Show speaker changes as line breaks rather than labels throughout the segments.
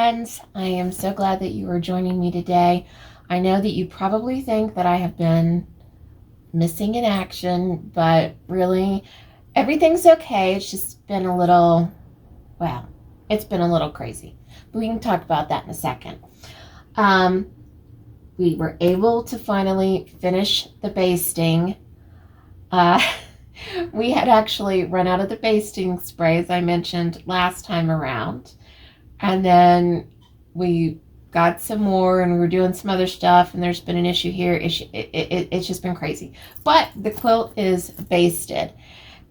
friends. I am so glad that you are joining me today. I know that you probably think that I have been missing in action, but really everything's okay. It's just been a little, well, it's been a little crazy. But we can talk about that in a second. We were able to finally finish the basting. We had actually run out of the basting spray, as I mentioned last time around. And then we got some more and we were doing some other stuff, and there's been an issue here. It's just been crazy. But the quilt is basted.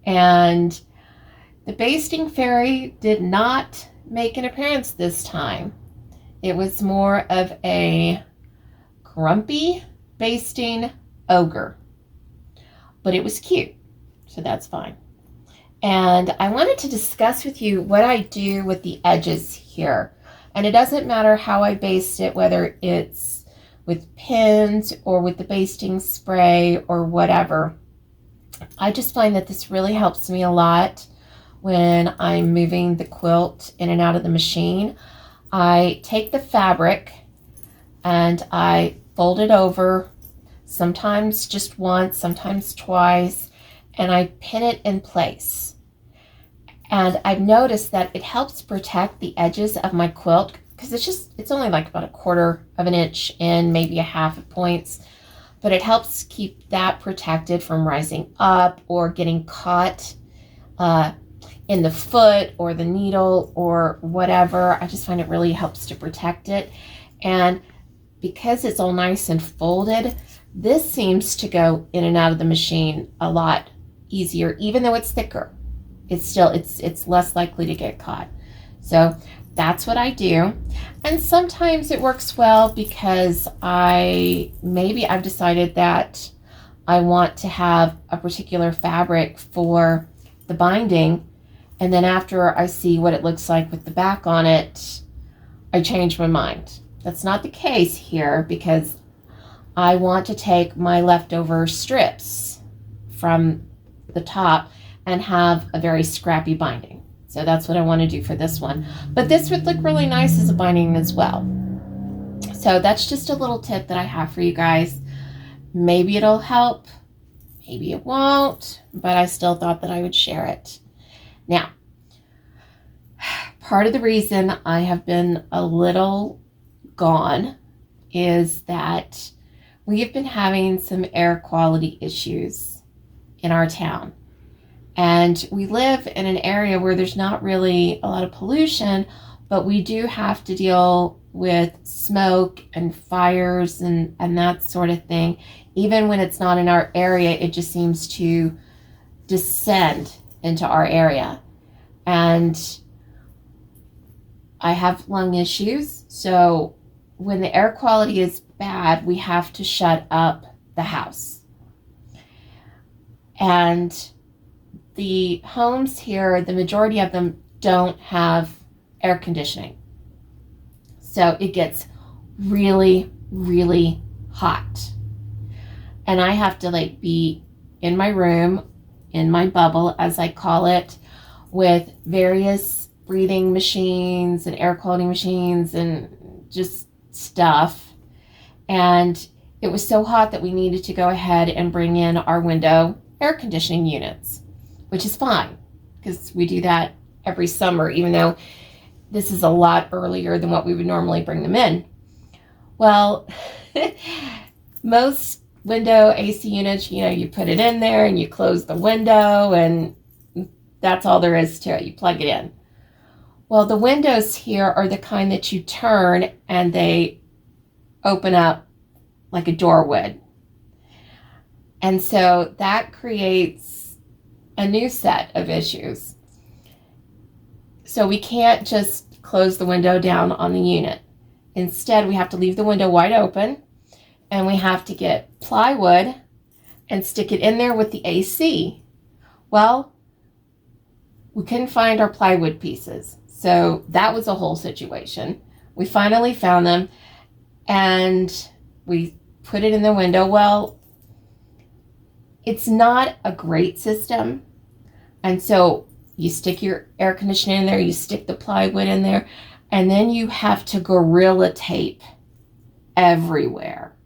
And the basting fairy did not make an appearance this time. It was more of a grumpy basting ogre. But it was cute, so that's fine. And I wanted to discuss with you what I do with the edges here. And it doesn't matter how I baste it, whether it's with pins or with the basting spray or whatever. I just find that this really helps me a lot when I'm moving the quilt in and out of the machine. I take the fabric and I fold it over, sometimes just once, sometimes twice, and I pin it in place. And I've noticed that it helps protect the edges of my quilt because it's only like about 1/4 of an inch in, maybe 1/2 points, but it helps keep that protected from rising up or getting caught in the foot or the needle or whatever. I just find it really helps to protect it. And because it's all nice and folded, this seems to go in and out of the machine a lot easier, even though it's thicker. It's less likely to get caught. So that's what I do. And sometimes it works well because I've decided that I want to have a particular fabric for the binding, and then after I see what it looks like with the back on it, I change my mind. That's not the case here because I want to take my leftover strips from the top and have a very scrappy binding. So that's what I want to do for this one. But this would look really nice as a binding as well. So that's just a little tip that I have for you guys. Maybe it'll help, maybe it won't, but I still thought that I would share it. Now, part of the reason I have been a little gone is that we have been having some air quality issues in our town. And we live in an area where there's not really a lot of pollution, but we do have to deal with smoke and fires and that sort of thing. Even when it's not in our area, it just seems to descend into our area. And I have lung issues, so when the air quality is bad, we have to shut up the house. And the homes here, the majority of them don't have air conditioning. So it gets really, really hot. And I have to be in my room, in my bubble, as I call it, with various breathing machines and air quality machines and just stuff. And it was so hot that we needed to go ahead and bring in our window air conditioning units, which is fine because we do that every summer, even though this is a lot earlier than what we would normally bring them in. Well, most window AC units, you put it in there and you close the window and that's all there is to it. You plug it in. Well, the windows here are the kind that you turn and they open up like a door would. And so that creates a new set of issues. So we can't just close the window down on the unit. Instead, we have to leave the window wide open and we have to get plywood and stick it in there with the AC. Well, we couldn't find our plywood pieces. So that was a whole situation. We finally found them and we put it in the window. Well, it's not a great system. And so you stick your air conditioner in there, you stick the plywood in there, And then you have to gorilla tape everywhere.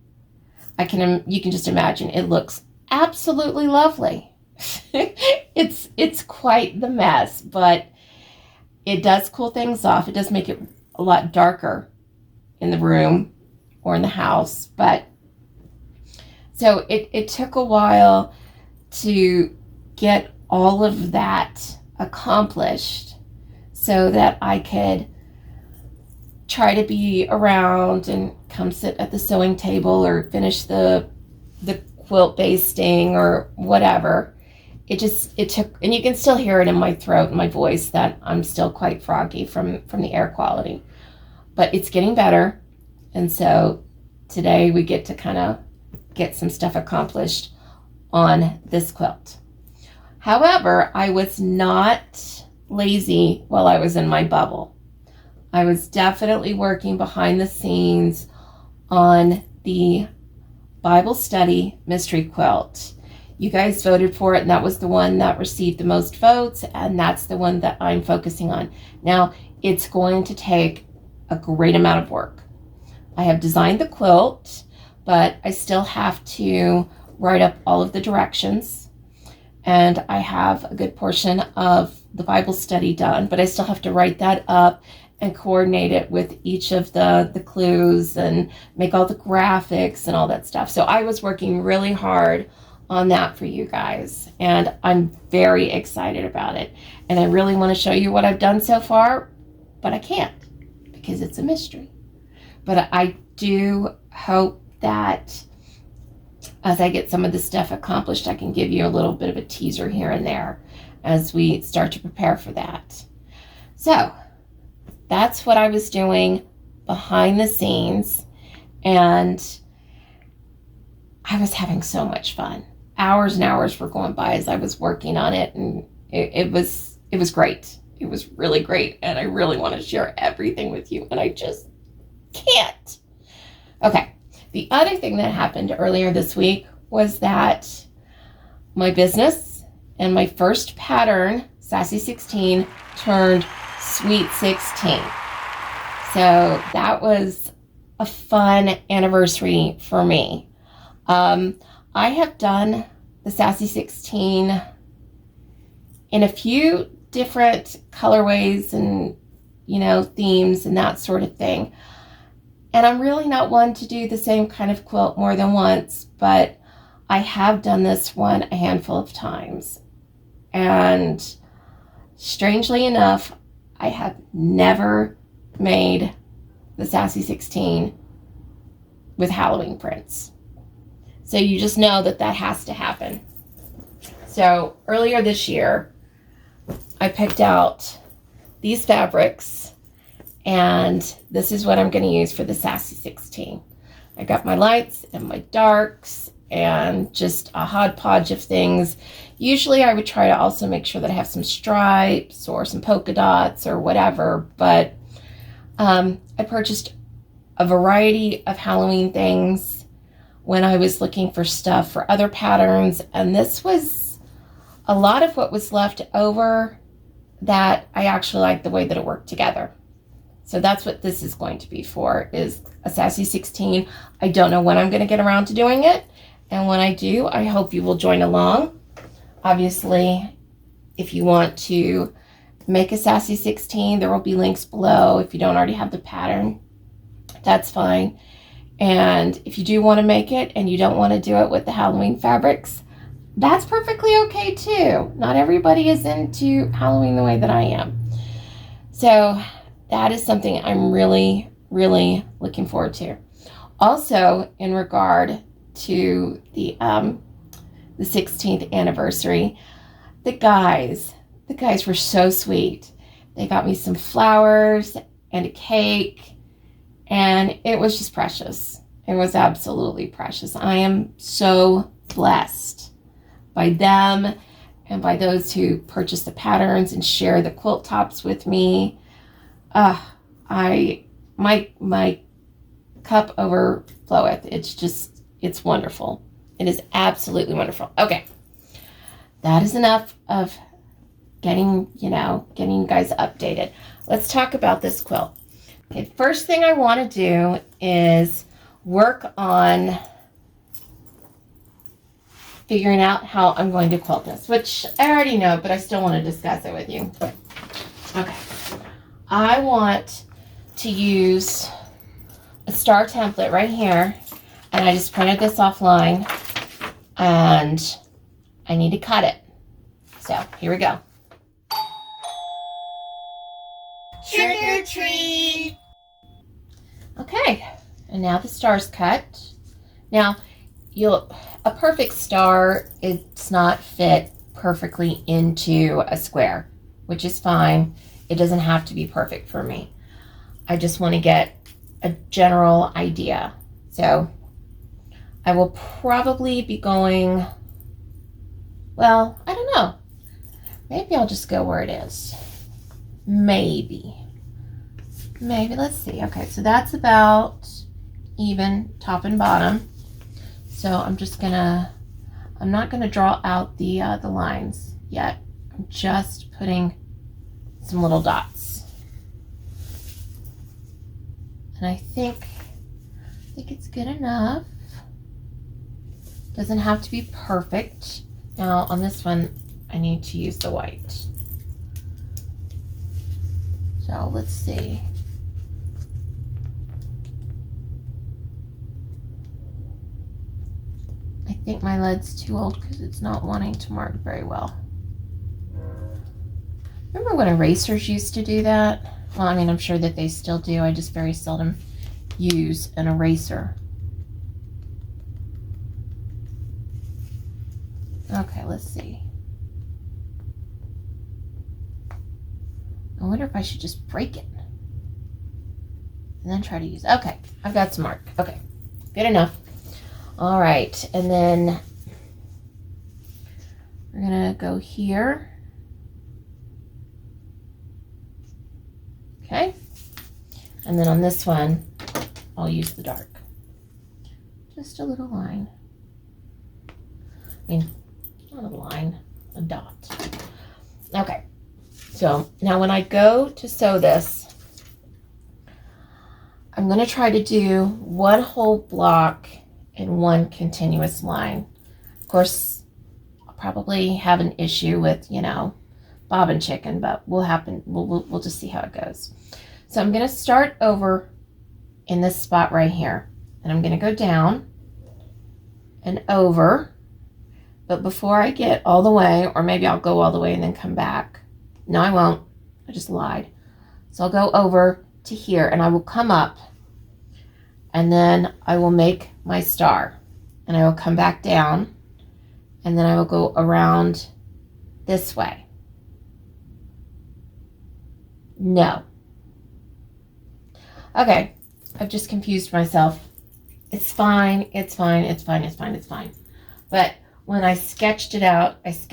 You can just imagine it looks absolutely lovely. It's quite the mess, but it does cool things off. It does make it a lot darker in the room or in the house, but so it took a while to get all of that accomplished so that I could try to be around and come sit at the sewing table or finish the quilt basting or whatever. It took, and you can still hear it in my throat and my voice that I'm still quite froggy from the air quality, but it's getting better. And so today we get to kind of get some stuff accomplished on this quilt. However, I was not lazy while I was in my bubble. I was definitely working behind the scenes on the Bible study mystery quilt. You guys voted for it, and that was the one that received the most votes, and that's the one that I'm focusing on. Now, it's going to take a great amount of work. I have designed the quilt, but I still have to write up all of the directions, and I have a good portion of the Bible study done, but I still have to write that up and coordinate it with each of the clues and make all the graphics and all that stuff. So I was working really hard on that for you guys, and I'm very excited about it. And I really want to show you what I've done so far, but I can't because it's a mystery. But I do hope that as I get some of this stuff accomplished, I can give you a little bit of a teaser here and there as we start to prepare for that. So that's what I was doing behind the scenes, and I was having so much fun. Hours and hours were going by as I was working on it, and it was great. It was really great, and I really want to share everything with you, and I just can't. Okay, the other thing that happened earlier this week was that my business and my first pattern, Sassy 16, turned Sweet 16. So that was a fun anniversary for me. I have done the Sassy 16 in a few different colorways and, themes and that sort of thing. And I'm really not one to do the same kind of quilt more than once, but I have done this one a handful of times. And strangely enough, I have never made the Sassy 16 with Halloween prints. So you just know that has to happen. So earlier this year, I picked out these fabrics, and this is what I'm going to use for the Sassy 16. I got my lights and my darks and just a hodgepodge of things. Usually I would try to also make sure that I have some stripes or some polka dots or whatever, but I purchased a variety of Halloween things when I was looking for stuff for other patterns, and this was a lot of what was left over that I actually like the way that it worked together. So that's what this is going to be for, is a Sassy 16. I don't know when I'm going to get around to doing it, and when I do, I hope you will join along. Obviously, if you want to make a Sassy 16, there will be links below. If you don't already have the pattern, that's fine. And if you do want to make it and you don't want to do it with the Halloween fabrics, that's perfectly okay too. Not everybody is into Halloween the way that I am. So that is something I'm really, really looking forward to. Also, in regard to the 16th anniversary, the guys were so sweet. They got me some flowers and a cake, and it was just precious. It was absolutely precious. I am so blessed by them and by those who purchase the patterns and share the quilt tops with me. My cup overfloweth. It's wonderful. It is absolutely wonderful. Okay, that is enough of getting you guys updated. Let's talk about this quilt. Okay, first thing I want to do is work on figuring out how I'm going to quilt this, which I already know, but I still want to discuss it with you. Okay, I want to use a star template right here, and I just printed this offline, and I need to cut it. So here we go.
Trick or treat!
Okay, and now the star's cut. Now, a perfect star, it's not fit perfectly into a square, which is fine. It doesn't have to be perfect for me. I just want to get a general idea. So I will probably be going, well, I don't know. Maybe I'll just go where it is. Maybe, let's see. Okay, so that's about even top and bottom. So I'm not gonna draw out the lines yet. I'm just putting some little dots. And I think it's good enough. Doesn't have to be perfect. Now on this one, I need to use the white. So let's see. I think my lead's too old because it's not wanting to mark very well. Remember when erasers used to do that? Well, I mean, I'm sure that they still do. I just very seldom use an eraser. Okay, let's see. I wonder if I should just break it and then try to use it. Okay, I've got some mark. Okay, good enough. All right, and then we're gonna go here. Okay, and then on this one, I'll use the dark. Just a little line. I mean, not a line, a dot. Okay. So now when I go to sew this, I'm going to try to do one whole block in one continuous line. Of course, I'll probably have an issue with, bobbin chicken, but we'll just see how it goes. So I'm going to start over in this spot right here, and I'm going to go down and over, but before I get all the way, or maybe I'll go all the way and then come back. No, I won't. I just lied. So I'll go over to here and I will come up and then I will make my star and I will come back down and then I will go around this way. No. Okay. I've just confused myself. It's fine. It's fine. It's fine. It's fine. It's fine. But when I sketched it out with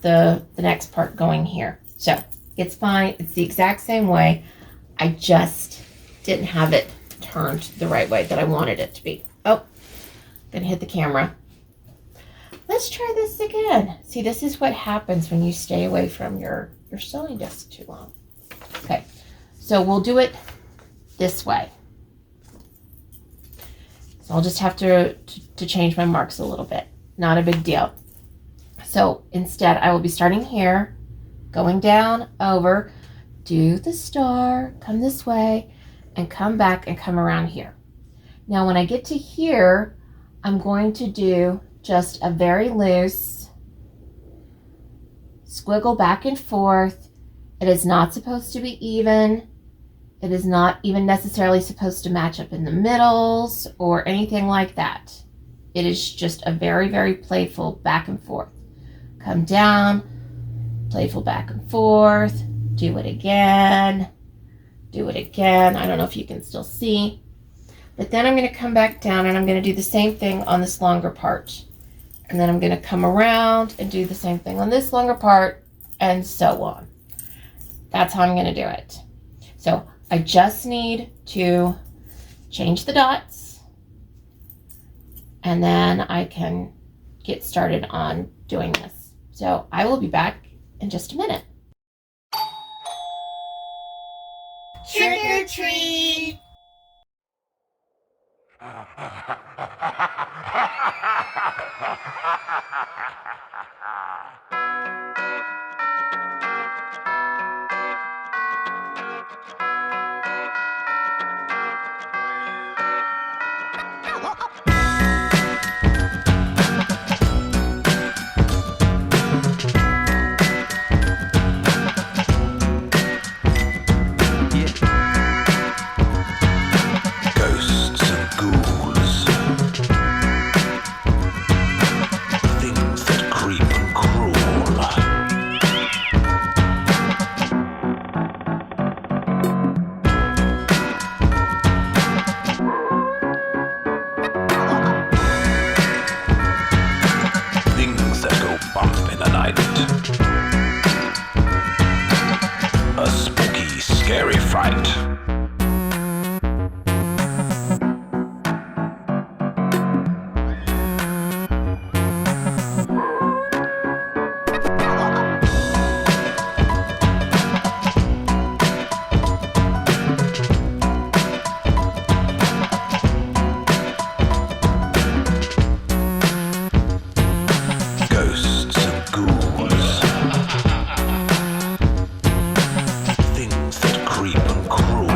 the next part going here. So it's fine. It's the exact same way. I just didn't have it turned the right way that I wanted it to be. Oh, gonna hit the camera. Let's try this again. See, this is what happens when you stay away from your sewing desk too long. Okay, so we'll do it this way. So I'll just have to change my marks a little bit. Not a big deal. So instead, I will be starting here, going down, over, do the star, come this way, and come back and come around here. Now, when I get to here, I'm going to do just a very loose squiggle back and forth. It is not supposed to be even. It is not even necessarily supposed to match up in the middles or anything like that. It is just a very, very playful back and forth. Come down, playful back and forth, do it again, do it again. I don't know if you can still see, but then I'm going to come back down and I'm going to do the same thing on this longer part. And then I'm going to come around and do the same thing on this longer part and so on. That's how I'm going to do it. So I just need to change the dots and then I can get started on doing this. So I will be back in just a minute.
Trick or treat!
Ghosts and ghouls, things that creep and crawl. Things that go bump in the night. A spooky, scary fright. Ghosts and ghouls, things that creep and crawl.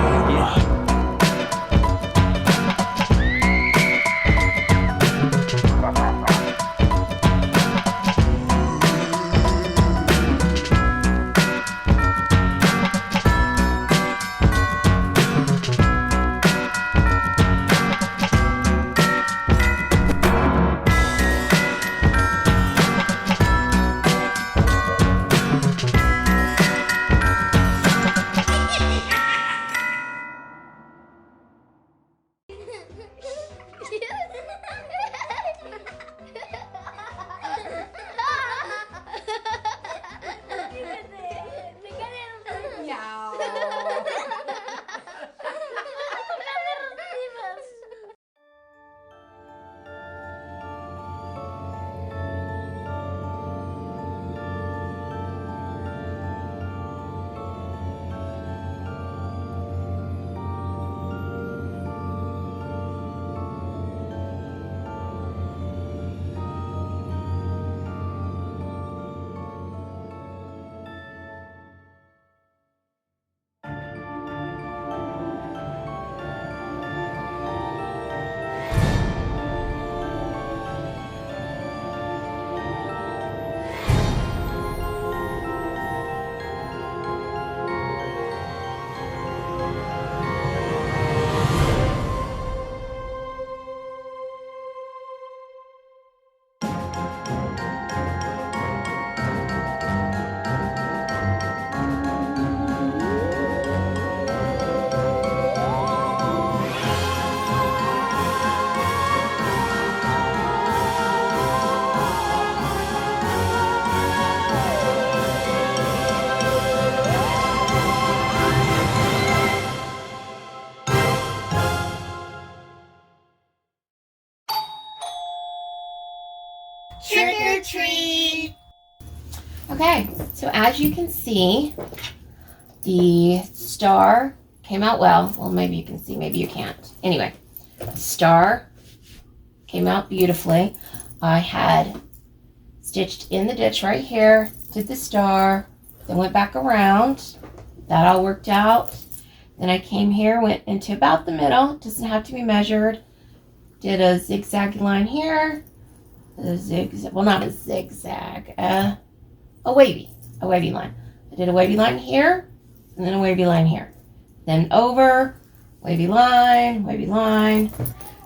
Trick or treat!
Okay, so as you can see, the star came out well. Well, maybe you can see, maybe you can't. Anyway, star came out beautifully. I had stitched in the ditch right here, did the star, then went back around. That all worked out. Then I came here, went into about the middle, doesn't have to be measured. Did a zigzag line here, a zigzag, well, not a zigzag, a wavy line. I did a wavy line here, and then a wavy line here. Then over, wavy line,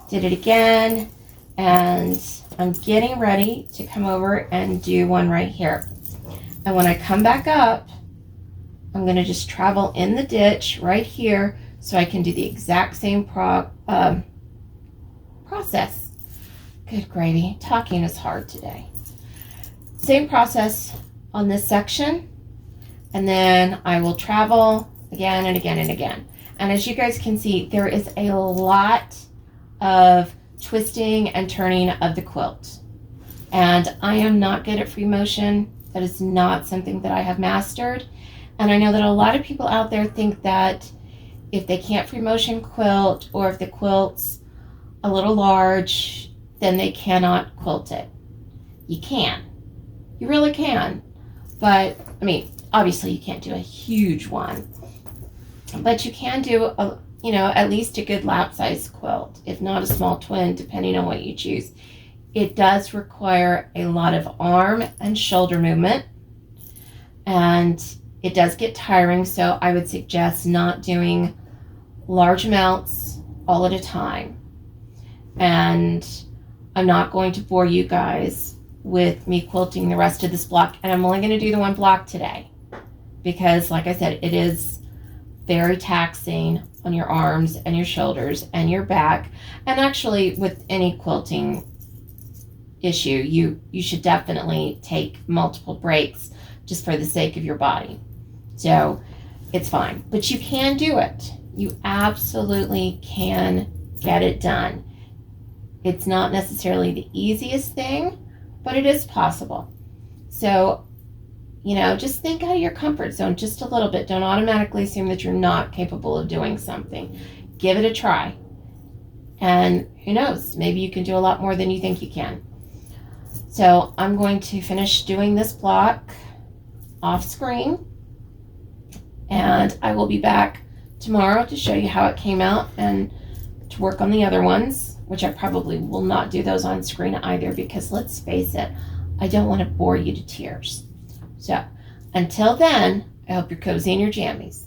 did it again, and I'm getting ready to come over and do one right here. And when I come back up, I'm going to just travel in the ditch right here so I can do the exact same process. Good gravy. Talking is hard today. Same process on this section, and then I will travel again and again and again. And as you guys can see, there is a lot of twisting and turning of the quilt. And I am not good at free motion. That is not something that I have mastered. And I know that a lot of people out there think that if they can't free motion quilt, or if the quilt's a little large, then they cannot quilt it. You can. You really can. But, I mean, obviously you can't do a huge one. But you can do, at least a good lap-size quilt, if not a small twin, depending on what you choose. It does require a lot of arm and shoulder movement, and it does get tiring, so I would suggest not doing large amounts all at a time. And I'm not going to bore you guys with me quilting the rest of this block, and I'm only going to do the one block today because, like I said, it is very taxing on your arms and your shoulders and your back. And actually, with any quilting issue, you should definitely take multiple breaks just for the sake of your body. So it's fine, but you can do it. You absolutely can get it done. It's not necessarily the easiest thing, but it is possible. So, just think out of your comfort zone just a little bit. Don't automatically assume that you're not capable of doing something. Give it a try. And who knows, maybe you can do a lot more than you think you can. So I'm going to finish doing this block off screen, and I will be back tomorrow to show you how it came out and to work on the other ones, which I probably will not do those on screen either because, let's face it, I don't want to bore you to tears. So until then, I hope you're cozy in your jammies.